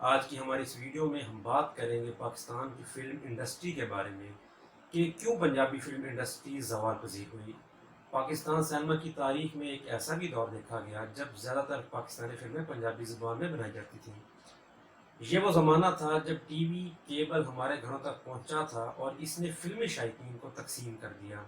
آج کی ہماری اس ویڈیو میں ہم بات کریں گے پاکستان کی فلم انڈسٹری کے بارے میں کہ کیوں پنجابی فلم انڈسٹری زوال پذیر ہوئی۔ پاکستان سینما کی تاریخ میں ایک ایسا بھی دور دیکھا گیا جب زیادہ تر پاکستانی فلمیں پنجابی زبان میں بنائی جاتی تھیں۔ یہ وہ زمانہ تھا جب ٹی وی کیبل ہمارے گھروں تک پہنچا تھا اور اس نے فلمی شائقین کو تقسیم کر دیا۔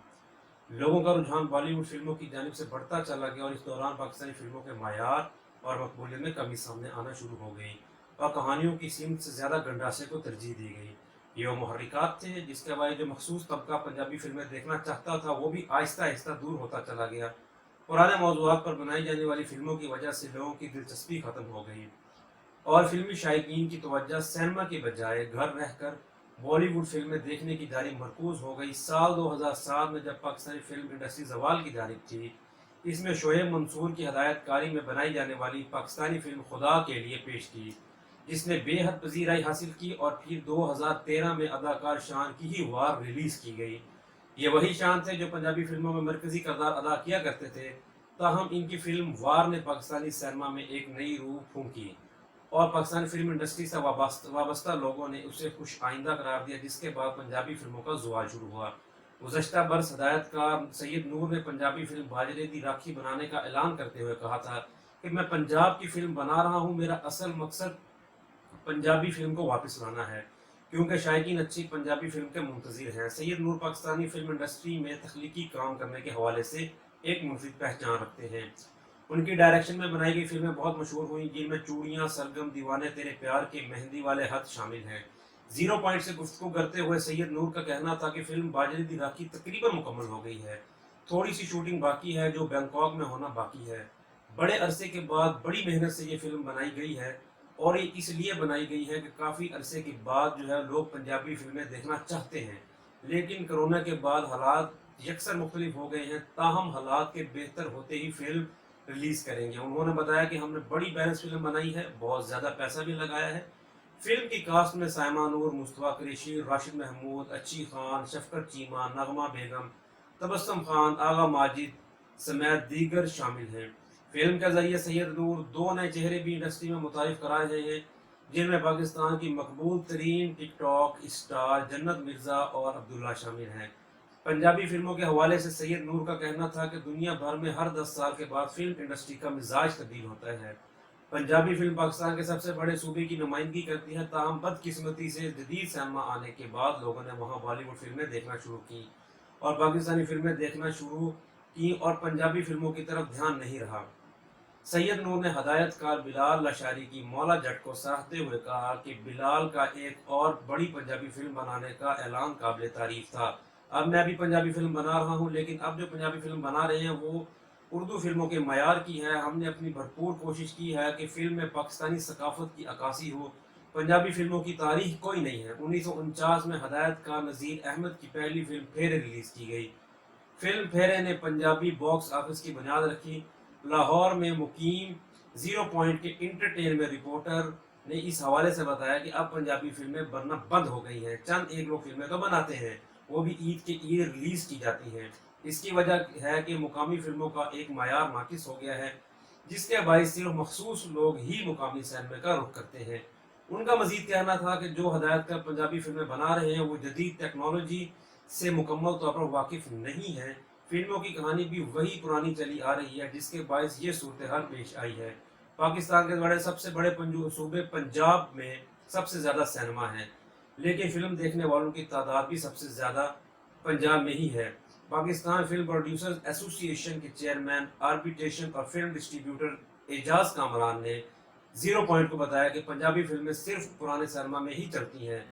لوگوں کا رجحان بالی ووڈ فلموں کی جانب سے بڑھتا چلا گیا اور اس دوران پاکستانی فلموں کے معیار اور مقبولیت میں کمی سامنے آنا شروع ہو گئی اور کہانیوں کی سمت سے زیادہ گنڈاسے کو ترجیح دی گئی۔ یہ وہ محرکات تھے جس کے باعث جو مخصوص طبقہ پنجابی فلمیں دیکھنا چاہتا تھا وہ بھی آہستہ آہستہ دور ہوتا چلا گیا۔ پرانے موضوعات پر بنائی جانے والی فلموں کی وجہ سے لوگوں کی دلچسپی ختم ہو گئی اور فلمی شائقین کی توجہ سینما کے بجائے گھر رہ کر بالی ووڈ فلمیں دیکھنے کی جانب مرکوز ہو گئی۔ سال 2007 میں جب پاکستانی فلم انڈسٹری زوال کی جانب تھی، اس میں شعیب منصور کی ہدایت کاری میں بنائی جانے والی پاکستانی فلم خدا کے لیے پیش کی، جس نے بے حد پذیرائی حاصل کی اور پھر 2013 میں اداکار شان کی ہی وار ریلیز کی گئی۔ یہ وہی شان تھے جو پنجابی فلموں میں مرکزی کردار ادا کیا کرتے تھے، تاہم ان کی فلم وار نے پاکستانی سینما میں ایک نئی روح پھونکی اور پاکستانی فلم انڈسٹری سے وابستہ لوگوں نے اسے خوش آئندہ قرار دیا، جس کے بعد پنجابی فلموں کا زوال شروع ہوا۔ گزشتہ برس ہدایت کار سید نور نے پنجابی فلم باجرے دی راکھی بنانے کا اعلان کرتے ہوئے کہا تھا کہ میں پنجاب کی فلم بنا رہا ہوں، میرا اصل مقصد پنجابی فلم کو واپس لانا ہے کیونکہ شائقین اچھی پنجابی فلم کے منتظر ہیں۔ سید نور پاکستانی فلم انڈسٹری میں تخلیقی کام کرنے کے حوالے سے ایک منفرد پہچان رکھتے ہیں۔ ان کی ڈائریکشن میں بنائی گئی فلمیں بہت مشہور ہوئیں، جن میں چوڑیاں، سرگم، دیوانے تیرے پیار کے، مہندی والے ہاتھ شامل ہیں۔ زیرو پوائنٹ سے گفتگو کرتے ہوئے سید نور کا کہنا تھا کہ فلم باجرے دی راکھی تقریباً مکمل ہو گئی ہے، تھوڑی سی شوٹنگ باقی ہے جو بینکاک میں ہونا باقی ہے۔ بڑے عرصے کے بعد بڑی محنت سے یہ فلم بنائی گئی ہے اور یہ اس لیے بنائی گئی ہے کہ کافی عرصے کے بعد لوگ پنجابی فلمیں دیکھنا چاہتے ہیں، لیکن کرونا کے بعد حالات یکسر مختلف ہو گئے ہیں، تاہم حالات کے بہتر ہوتے ہی فلم ریلیز کریں گے۔ انہوں نے بتایا کہ ہم نے بڑی بیلنس فلم بنائی ہے، بہت زیادہ پیسہ بھی لگایا ہے۔ فلم کی کاسٹ میں سائمہ نور، مصطفیٰ قریشی، راشد محمود، اچھی خان، شفقت چیمہ، نغمہ بیگم، تبسم خان، آغا ماجد سمیت دیگر شامل ہیں۔ فلم کے ذریعے سید نور دو نئے چہرے بھی انڈسٹری میں متعارف کرائے گئے ہیں، جن میں پاکستان کی مقبول ترین ٹک ٹاک اسٹار جنت مرزا اور عبداللہ شامل ہیں۔ پنجابی فلموں کے حوالے سے سید نور کا کہنا تھا کہ دنیا بھر میں ہر 10 سال کے بعد فلم انڈسٹری کا مزاج تبدیل ہوتا ہے۔ پنجابی فلم پاکستان کے سب سے بڑے صوبے کی نمائندگی کرتی ہے، تاہم بدقسمتی سے جدید سینما آنے کے بعد لوگوں نے وہاں بالی ووڈ فلمیں دیکھنا شروع کی اور پاکستانی فلمیں دیکھنا شروع کی اور پنجابی فلموں کی طرف دھیان نہیں رہا۔ سید نور نے ہدایت کار بلال لاشاری کی مولا جٹ کو سراہتے ہوئے کہا کہ بلال کا ایک اور بڑی پنجابی فلم بنانے کا اعلان قابل تعریف تھا۔ اب میں بھی پنجابی فلم بنا رہا ہوں، لیکن اب جو پنجابی فلم بنا رہے ہیں وہ اردو فلموں کے معیار کی ہے۔ ہم نے اپنی بھرپور کوشش کی ہے کہ فلم میں پاکستانی ثقافت کی عکاسی ہو۔ پنجابی فلموں کی تاریخ کوئی نہیں ہے۔ 1949 میں ہدایت کار نذیر احمد کی پہلی فلم پھیرے ریلیز کی گئی۔ فلم پھیرے نے پنجابی باکس آفس کی بنیاد رکھی۔ لاہور میں مقیم زیرو پوائنٹ کے انٹرٹین رپورٹر نے اس حوالے سے بتایا کہ اب پنجابی فلمیں بننا بند ہو گئی ہیں، چند ایک لوگ فلمیں تو بناتے ہیں، وہ بھی عید کے عید ریلیز کی جاتی ہیں۔ اس کی وجہ ہے کہ مقامی فلموں کا ایک معیار ناقص ہو گیا ہے، جس کے باعث صرف مخصوص لوگ ہی مقامی سینما کا رخ کرتے ہیں۔ ان کا مزید کہنا تھا کہ جو ہدایت کار پنجابی فلمیں بنا رہے ہیں وہ جدید ٹیکنالوجی سے مکمل طور پر واقف نہیں ہیں۔ فلموں کی کہانی بھی وہی پرانی چلی آ رہی ہے، جس کے باعث یہ صورتحال پیش آئی ہے۔ پاکستان کے سب سے بڑے صوبے پنجاب میں سب سے زیادہ سینما ہے، لیکن فلم دیکھنے والوں کی تعداد بھی سب سے زیادہ پنجاب میں ہی ہے۔ پاکستان فلم پروڈیوسرز ایسوسی ایشن کے چیئرمین آربیٹریشن اور فلم ڈسٹریبیوٹر اعجاز کامران نے زیرو پوائنٹ کو بتایا کہ پنجابی فلمیں صرف پرانے سینما میں ہی چلتی ہیں۔